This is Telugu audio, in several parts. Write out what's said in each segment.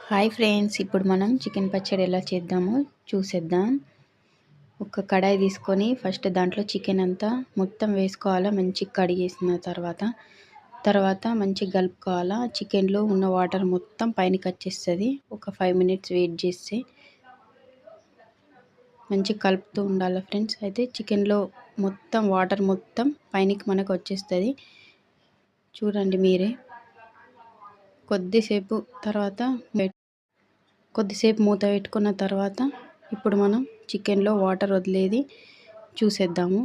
హాయ్ ఫ్రెండ్స్, ఇప్పుడు మనం చికెన్ పచ్చడి ఎలా చేద్దామో చూసేద్దాం. ఒక కడాయి తీసుకొని ఫస్ట్ దాంట్లో చికెన్ అంతా మొత్తం వేసుకోవాలా. మంచిగా కడిగేసిన తర్వాత మంచిగా కలుపుకోవాలా. చికెన్లో ఉన్న వాటర్ మొత్తం పైనకి వచ్చేస్తుంది. ఒక 5 మినిట్స్ వెయిట్ చేస్తే మంచిగా కలుపుతూ ఉండాలి ఫ్రెండ్స్. అయితే చికెన్లో మొత్తం వాటర్ మొత్తం పైనకి మనకు వచ్చేస్తుంది. చూడండి మీరే. కొద్దిసేపు మూత పెట్టుకున్న తర్వాత ఇప్పుడు మనం చికెన్లో వాటర్ వదిలేది చూసేద్దాము.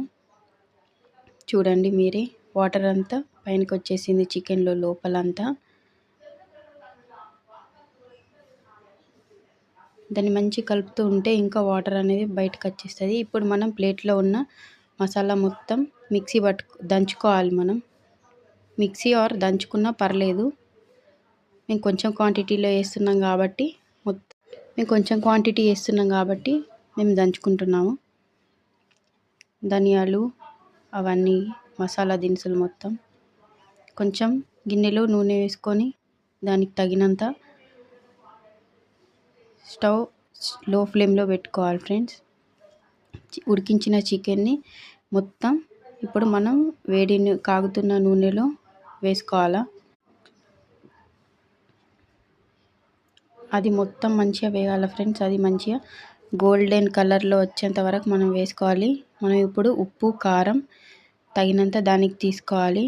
చూడండి మీరే, వాటర్ అంతా పైనకి వచ్చేసింది చికెన్లో లోపలంతా. దాన్ని మంచి కలుపుతూ ఉంటే ఇంకా వాటర్ అనేది బయటకు వచ్చేస్తుంది. ఇప్పుడు మనం ప్లేట్లో ఉన్న మసాలా మొత్తం దంచుకోవాలి. మనం మిక్సీ ఆర్ దంచుకున్నా పర్లేదు. మేము కొంచెం క్వాంటిటీ వేస్తున్నాం కాబట్టి మేము దంచుకుంటున్నాము. ధనియాలు అవన్నీ మసాలా దినుసులు మొత్తం కొంచెం గిన్నెలో నూనె వేసుకొని దానికి తగినంత స్టవ్ లో ఫ్లేమ్లో పెట్టుకోవాలి ఫ్రెండ్స్. ఉడికించిన చికెన్ని మొత్తం ఇప్పుడు మనం కాగుతున్న నూనెలో వేసుకోవాలా. అది మొత్తం మంచిగా వేగాలి ఫ్రెండ్స్. అది మంచిగా గోల్డెన్ కలర్లో వచ్చేంత వరకు మనం వేసుకోవాలి. మనం ఇప్పుడు ఉప్పు కారం తగినంత దానికి తీసుకోవాలి.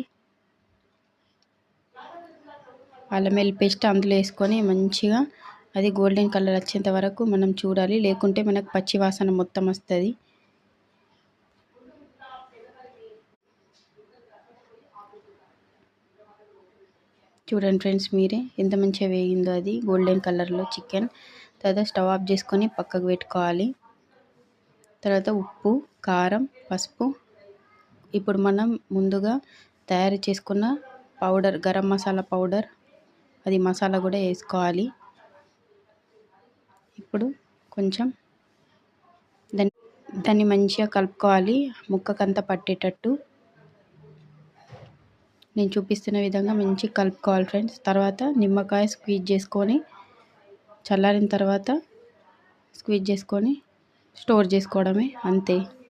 అల్లం వెల్లుల్లి పేస్ట్ అందులో వేసుకొని మంచిగా అది గోల్డెన్ కలర్ వచ్చేంత వరకు మనం చూడాలి. లేకుంటే మనకు పచ్చి వాసన మొత్తం వస్తుంది. చూడండి ఫ్రెండ్స్ మీరే, ఎంత మంచిగా వేగిందో అది గోల్డెన్ కలర్లో చికెన్. తర్వాత స్టవ్ ఆఫ్ చేసుకొని పక్కకు పెట్టుకోవాలి. తర్వాత ఉప్పు, కారం, పసుపు, ఇప్పుడు మనం ముందుగా తయారు చేసుకున్న పౌడర్, గరం మసాలా పౌడర్, అది మసాలా కూడా వేసుకోవాలి. ఇప్పుడు కొంచెం దాన్ని మంచిగా కలుపుకోవాలి, ముక్కకంతా పట్టేటట్టు. నేను చూపిస్తున్న విధంగా మంచిగా కలుపుకోవాలి ఫ్రెండ్స్. తర్వాత నిమ్మకాయ స్క్వీజ్ చేసుకొని చల్లారిన తర్వాత స్క్వీజ్ చేసుకొని స్టోర్ చేసుకోవడమే, అంతే.